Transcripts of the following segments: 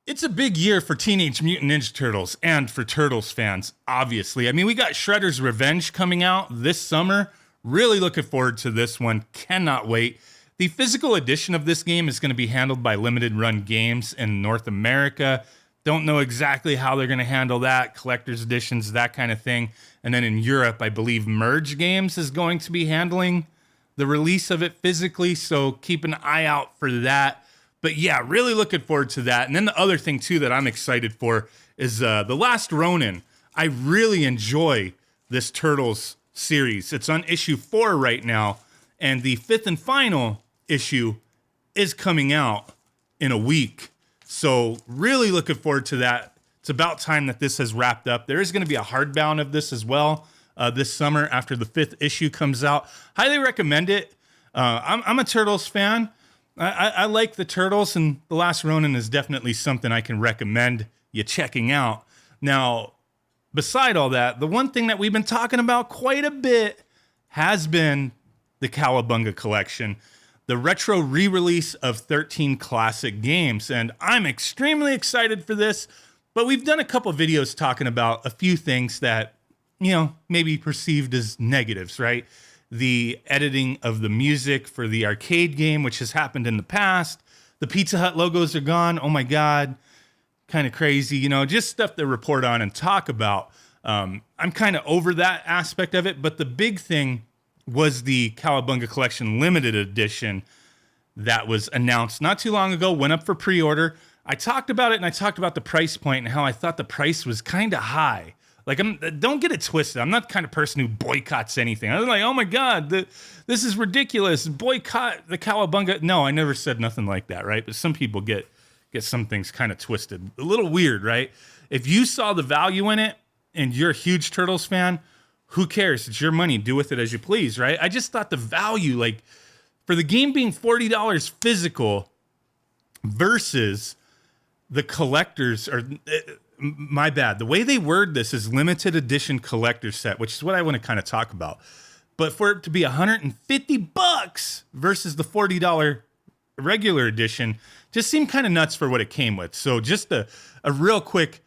It's a big year for Teenage Mutant Ninja Turtles and for Turtles fans, obviously. I mean, we got Shredder's Revenge coming out this summer. Really looking forward to this one. Cannot wait. The physical edition of this game is going to be handled by Limited Run Games in North America. Don't know exactly how they're going to handle that, collector's editions, that kind of thing. And then in Europe, I believe Merge Games is going to be handling the release of it physically, so keep an eye out for that. But yeah, really looking forward to that. And then the other thing, too, that I'm excited for is The Last Ronin. I really enjoy this Turtles series. It's on issue 4 right now, and the 5th and final issue is coming out in a week. So really looking forward to that. It's about time that this has wrapped up. There is going to be a hardbound of this as well this summer after the 5th issue comes out. Highly recommend it. I'm a Turtles fan. I like the Turtles, and The Last Ronin is definitely something I can recommend you checking out. Now, beside all that, the one thing that we've been talking about quite a bit has been the Cowabunga collection, the retro re-release of 13 classic games. And I'm extremely excited for this, but we've done a couple videos talking about a few things that, maybe perceived as negatives, right? The editing of the music for the arcade game, which has happened in the past. The Pizza Hut logos are gone. Oh my God. Kind of crazy, just stuff to report on and talk about. I'm kind of over that aspect of it, but the big thing was the Cowabunga Collection limited edition that was announced not too long ago, went up for pre-order. I talked about it, and I talked about the price point and how I thought the price was kind of high. Like, don't get it twisted. I'm not the kind of person who boycotts anything. I was like, oh my God, this is ridiculous. Boycott the Cowabunga. No, I never said nothing like that, right? But some people get some things kind of twisted. A little weird, right? If you saw the value in it and you're a huge Turtles fan, who cares? It's your money. Do with it as you please, right? I just thought the value, like, for the game being $40 physical versus the collectors, or my bad. The way they word this is limited edition collector set, which is what I want to kind of talk about. But for it to be $150 versus the $40 regular edition just seemed kind of nuts for what it came with. So just a real quick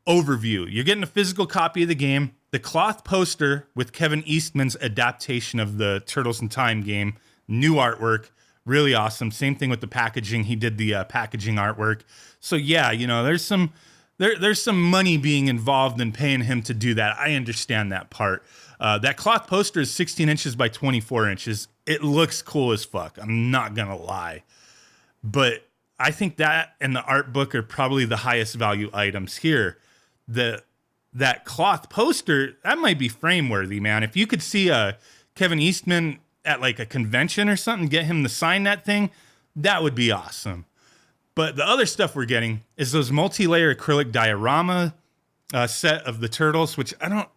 overview. You're getting a physical copy of the game, the cloth poster with Kevin Eastman's adaptation of the Turtles in Time game, new artwork, really awesome. Same thing with the packaging. He did the packaging artwork. So yeah, there's some money being involved in paying him to do that. I understand that part. That cloth poster is 16 inches by 24 inches. It looks cool as fuck. I'm not going to lie. But I think that and the art book are probably the highest value items here. That cloth poster, that might be frame worthy, man. If you could see Kevin Eastman at like a convention or something, get him to sign that thing, that would be awesome. But the other stuff we're getting is those multi-layer acrylic diorama set of the Turtles, which I don't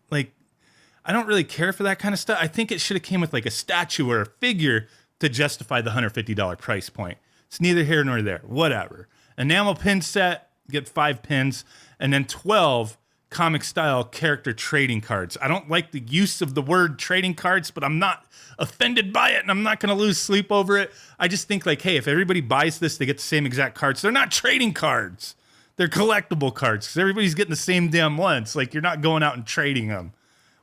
really care for that kind of stuff. I think it should have came with like a statue or a figure to justify the $150 price point. It's neither here nor there. Whatever. Enamel pin set, get 5 pins, and then 12 comic style character trading cards. I don't like the use of the word trading cards, but I'm not offended by it, and I'm not going to lose sleep over it. I just think like, hey, if everybody buys this, they get the same exact cards. They're not trading cards. They're collectible cards because everybody's getting the same damn ones. Like, you're not going out and trading them.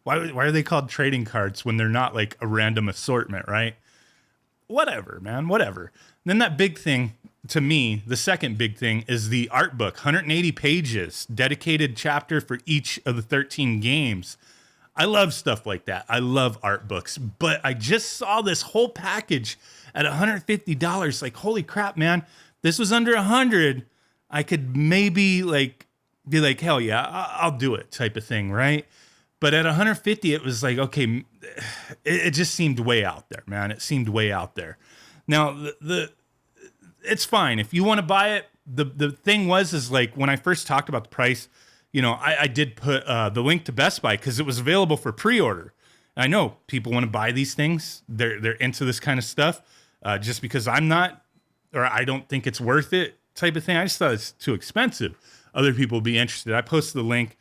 Why are they called trading cards when they're not like a random assortment, right? Whatever, man, whatever. And then that big thing, to me, the second big thing is the art book, 180 pages, dedicated chapter for each of the 13 games. I love stuff like that. I love art books, but I just saw this whole package at $150. Like, holy crap, man, this was under $100. I could maybe like be like, hell yeah, I'll do it type of thing, right? But at 150, it was like, okay, it just seemed way out there, man. It seemed way out there. Now, it's fine. If you want to buy it, the thing is like when I first talked about the price, I did put the link to Best Buy because it was available for pre-order. And I know people want to buy these things. They're into this kind of stuff. Just because I'm not, or I don't think it's worth it type of thing. I just thought it's too expensive. Other people will be interested. I posted the link.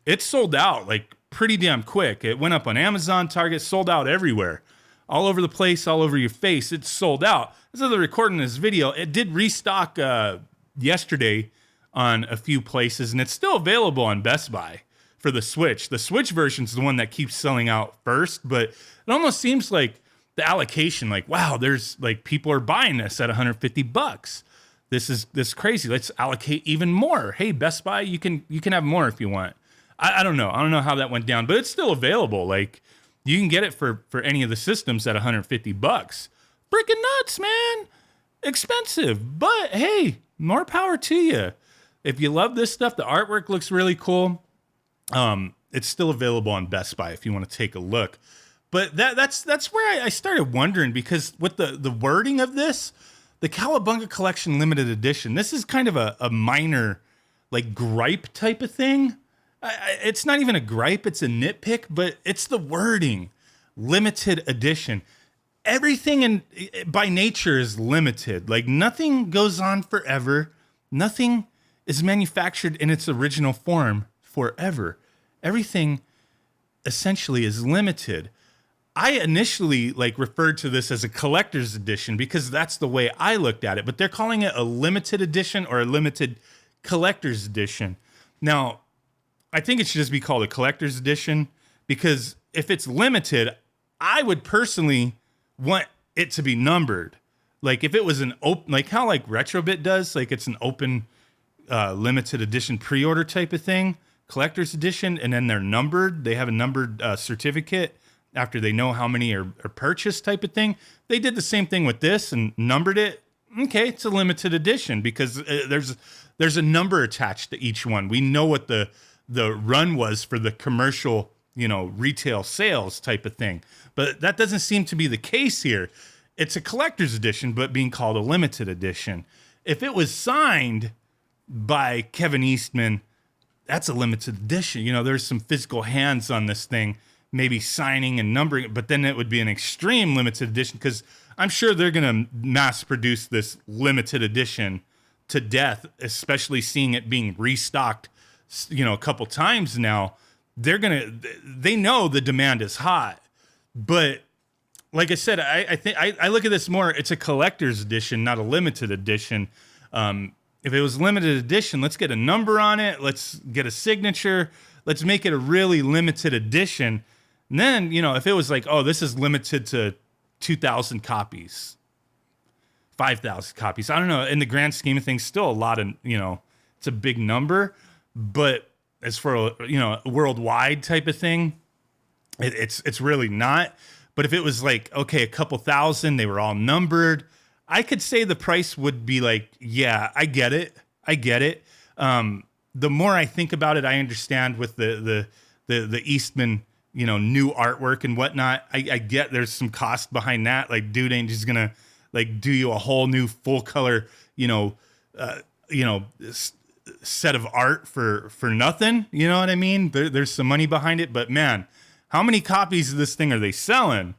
It sold out like pretty damn quick. It went up on Amazon, Target, sold out everywhere. All over the place, all over your face. It's sold out. As of the recording this video, it did restock yesterday on a few places, and it's still available on Best Buy for the Switch. The Switch version is the one that keeps selling out first, but it almost seems like the allocation, like, wow, there's like people are buying this at $150. This is crazy. Let's allocate even more. Hey, Best Buy, you can have more if you want. I don't know. I don't know how that went down, but it's still available. Like, you can get it for any of the systems at $150. Freaking nuts, man. Expensive, but hey, more power to you. If you love this stuff, the artwork looks really cool. It's still available on Best Buy if you want to take a look. But that's where I started wondering, because with the wording of this, the Cowabunga Collection Limited Edition, this is kind of a minor, like, gripe type of thing. It's not even a gripe, it's a nitpick, but it's the wording. Limited edition. Everything by nature is limited. Like, nothing goes on forever. Nothing is manufactured in its original form forever. Everything essentially is limited. I initially referred to this as a collector's edition because that's the way I looked at it, but they're calling it a limited edition or a limited collector's edition. Now, I think it should just be called a collector's edition, because if it's limited, I would personally want it to be numbered. Like, if it was an open, like how Retrobit does, like it's an open limited edition pre-order type of thing, collector's edition, and then they're numbered. They have a numbered certificate after they know how many are purchased type of thing. They did the same thing with this and numbered it. Okay, it's a limited edition because there's a number attached to each one. We know what the run was for the commercial, retail sales type of thing. But that doesn't seem to be the case here. It's a collector's edition, but being called a limited edition. If it was signed by Kevin Eastman, that's a limited edition. There's some physical hands on this thing, maybe signing and numbering it, but then it would be an extreme limited edition, because I'm sure they're going to mass produce this limited edition to death, especially seeing it being restocked, a couple times now. They know the demand is hot, but like I said, I think I look at this more, it's a collector's edition, not a limited edition. If it was limited edition, let's get a number on it. Let's get a signature. Let's make it a really limited edition. And then, if it was like, oh, this is limited to 2,000 copies, 5,000 copies. I don't know. In the grand scheme of things, still a lot of, it's a big number. But as for a worldwide type of thing, it's really not. But if it was like, okay, a couple thousand, they were all numbered, I could say the price would be like, yeah, I get it. The more I think about it, I understand with the Eastman, new artwork and whatnot. I get there's some cost behind that. Like, dude ain't just gonna do you a whole new full color, set of art for nothing. You know what I mean? There's some money behind it, but man, how many copies of this thing are they selling?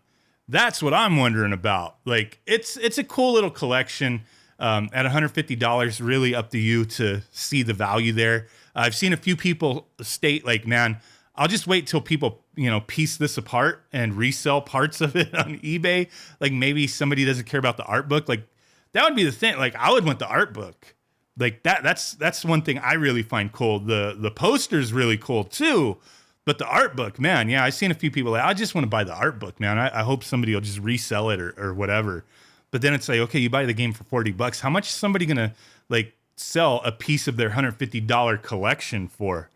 That's what I'm wondering about. Like, it's a cool little collection. At $150, really up to you to see the value there. I've seen a few people state like, man, I'll just wait till people, piece this apart and resell parts of it on eBay. Like, maybe somebody doesn't care about the art book. Like, that would be the thing. Like, I would want the art book. Like, that's one thing I really find cool. The poster's really cool too. But the art book, man, yeah, I've seen a few people like, I just want to buy the art book, man. I hope somebody will just resell it or whatever. But then it's like, okay, you buy the game for $40. How much is somebody going to sell a piece of their $150 collection for?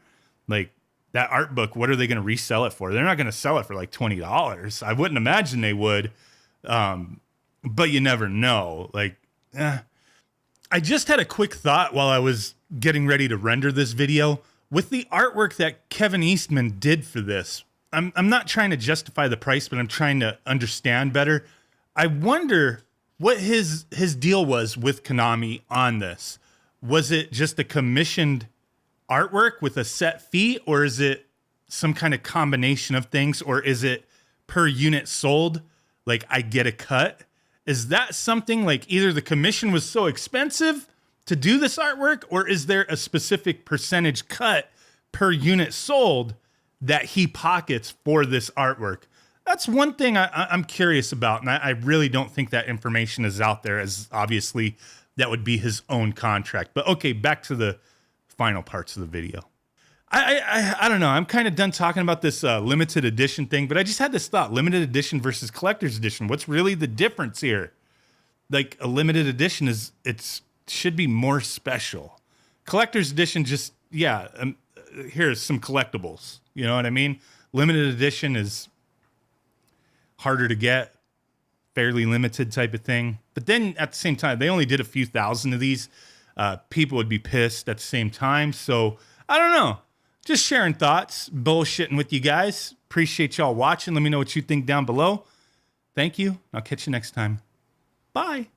Like, that art book, what are they going to resell it for? They're not going to sell it for like $20. I wouldn't imagine they would. But you never know. I just had a quick thought while I was getting ready to render this video. With the artwork that Kevin Eastman did for this, I'm not trying to justify the price, but I'm trying to understand better. I wonder what his deal was with Konami on this. Was it just a commissioned artwork with a set fee, or is it some kind of combination of things, or is it per unit sold? Like, I get a cut. Is that something like either the commission was so expensive to do this artwork, or is there a specific percentage cut per unit sold that he pockets for this artwork? That's one thing I'm curious about, and I really don't think that information is out there, as obviously that would be his own contract. But okay, back to the final parts of the video. I don't know. I'm kind of done talking about this limited edition thing, but I just had this thought: limited edition versus collector's edition. What's really the difference here? Like a limited edition should be more special. Collector's edition just here's some collectibles. You know what I mean? Limited edition is harder to get, fairly limited type of thing. But then at the same time, they only did a few thousand of these. People would be pissed at the same time. So I don't know. Just sharing thoughts, bullshitting with you guys. Appreciate y'all watching. Let me know what you think down below. Thank you. I'll catch you next time. Bye.